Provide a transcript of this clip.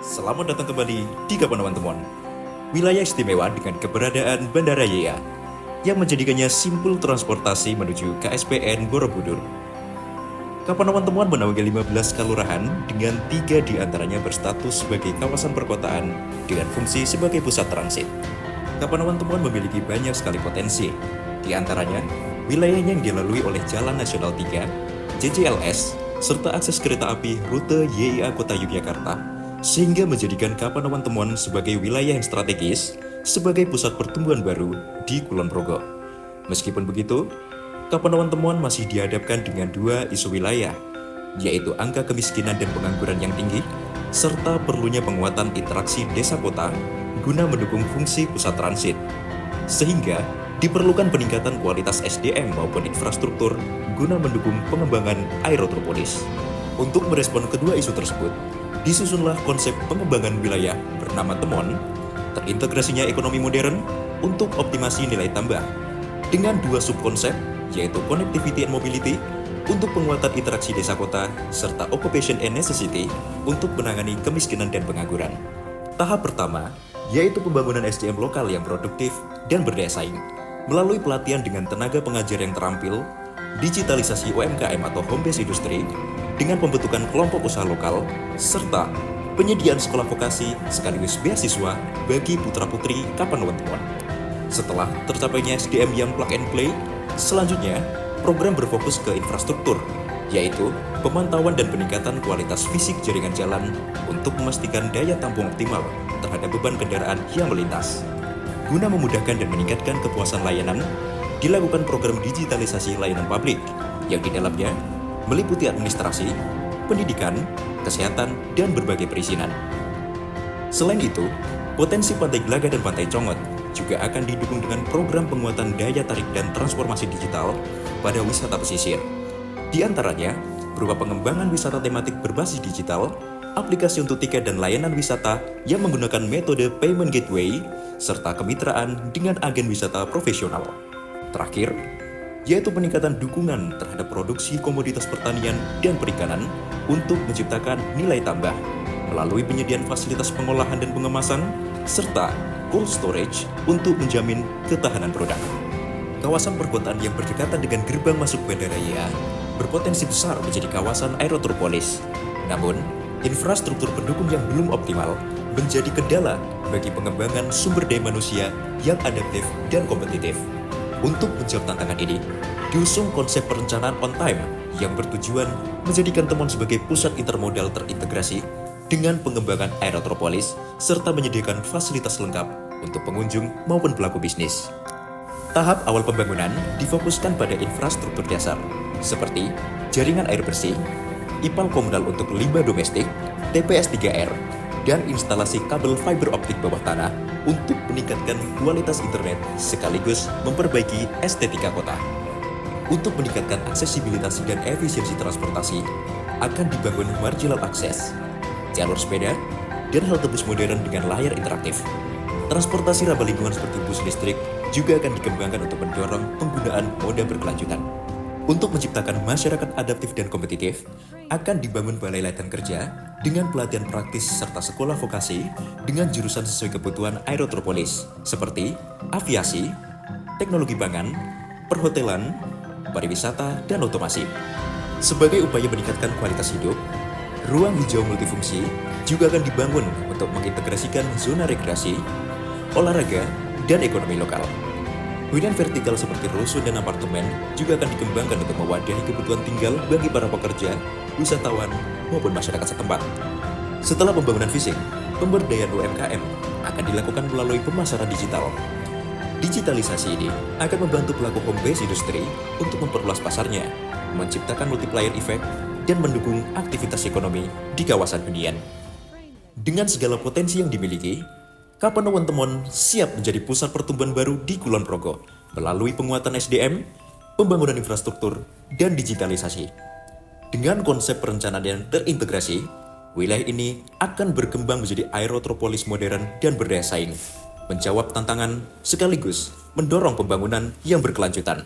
Selamat datang kembali di Kapanewon Temon, wilayah istimewa dengan keberadaan Bandara YIA yang menjadikannya simpul transportasi menuju KSPN Borobudur. Kapanewon Temon menaungi 15 kelurahan dengan 3 diantaranya berstatus sebagai kawasan perkotaan dengan fungsi sebagai pusat transit. Kapanewon Temon memiliki banyak sekali potensi, di antaranya wilayahnya yang dilalui oleh Jalan Nasional 3, JJLS, serta akses kereta api rute YIA Kota Yogyakarta, sehingga menjadikan Kapanewon Temon sebagai wilayah yang strategis sebagai pusat pertumbuhan baru di Kulon Progo. Meskipun begitu, Kapanewon Temon masih dihadapkan dengan 2 isu wilayah, yaitu angka kemiskinan dan pengangguran yang tinggi, serta perlunya penguatan interaksi desa kota guna mendukung fungsi pusat transit. Sehingga diperlukan peningkatan kualitas SDM maupun infrastruktur guna mendukung pengembangan aerotropolis. Untuk merespon kedua isu tersebut, disusunlah konsep pengembangan wilayah bernama Temon, terintegrasinya ekonomi modern untuk optimasi nilai tambah, dengan 2 subkonsep, yaitu connectivity and mobility untuk penguatan interaksi desa kota, serta occupation and necessity untuk menangani kemiskinan dan pengangguran. Tahap pertama, yaitu pembangunan SDM lokal yang produktif dan berdaya saing, melalui pelatihan dengan tenaga pengajar yang terampil, digitalisasi UMKM atau home based industry, dengan pembentukan kelompok usaha lokal, serta penyediaan sekolah vokasi sekaligus beasiswa bagi putra-putri Kapanewon Temon. Setelah tercapainya SDM yang plug and play, selanjutnya program berfokus ke infrastruktur, yaitu pemantauan dan peningkatan kualitas fisik jaringan jalan untuk memastikan daya tampung optimal terhadap beban kendaraan yang melintas. Guna memudahkan dan meningkatkan kepuasan layanan, dilakukan program digitalisasi layanan publik, yang di dalamnya meliputi administrasi, pendidikan, kesehatan, dan berbagai perizinan. Selain itu, potensi Pantai Glaga dan Pantai Congot juga akan didukung dengan program penguatan daya tarik dan transformasi digital pada wisata pesisir. Di antaranya, berupa pengembangan wisata tematik berbasis digital, aplikasi untuk tiket dan layanan wisata yang menggunakan metode payment gateway, serta kemitraan dengan agen wisata profesional. Terakhir, yaitu peningkatan dukungan terhadap produksi komoditas pertanian dan perikanan untuk menciptakan nilai tambah melalui penyediaan fasilitas pengolahan dan pengemasan, serta cold storage untuk menjamin ketahanan produk. Kawasan perkotaan yang berdekatan dengan gerbang masuk Bandara YIA berpotensi besar menjadi kawasan aerotropolis. Namun, infrastruktur pendukung yang belum optimal menjadi kendala bagi pengembangan sumber daya manusia yang adaptif dan kompetitif. Untuk menjawab tantangan ini, diusung konsep perencanaan on time yang bertujuan menjadikan Temon sebagai pusat intermodal terintegrasi dengan pengembangan aerotropolis serta menyediakan fasilitas lengkap untuk pengunjung maupun pelaku bisnis. Tahap awal pembangunan difokuskan pada infrastruktur dasar seperti jaringan air bersih, ipal komunal untuk limbah domestik, TPS 3R, dan instalasi kabel fiber optik bawah tanah untuk meningkatkan kualitas internet sekaligus memperbaiki estetika kota. Untuk meningkatkan aksesibilitas dan efisiensi transportasi, akan dibangun marginal akses, jalur sepeda, dan halte bus modern dengan layar interaktif. Transportasi ramah lingkungan seperti bus listrik juga akan dikembangkan untuk mendorong penggunaan moda berkelanjutan. Untuk menciptakan masyarakat adaptif dan kompetitif, akan dibangun balai latihan kerja dengan pelatihan praktis serta sekolah vokasi dengan jurusan sesuai kebutuhan aerotropolis seperti aviasi, teknologi pangan, perhotelan, pariwisata, dan otomasi. Sebagai upaya meningkatkan kualitas hidup, ruang hijau multifungsi juga akan dibangun untuk mengintegrasikan zona rekreasi, olahraga, dan ekonomi lokal. Hunian vertikal seperti rusun dan apartemen juga akan dikembangkan untuk mewadahi kebutuhan tinggal bagi para pekerja, wisatawan, maupun masyarakat setempat. Setelah pembangunan fisik, pemberdayaan UMKM akan dilakukan melalui pemasaran digital. Digitalisasi ini akan membantu pelaku home based industry untuk memperluas pasarnya, menciptakan multiplier effect, dan mendukung aktivitas ekonomi di kawasan hunian. Dengan segala potensi yang dimiliki, Kapanewon Temon siap menjadi pusat pertumbuhan baru di Kulon Progo melalui penguatan SDM, pembangunan infrastruktur, dan digitalisasi. Dengan konsep perencanaan yang terintegrasi, wilayah ini akan berkembang menjadi aerotropolis modern dan berdaya saing, menjawab tantangan sekaligus mendorong pembangunan yang berkelanjutan.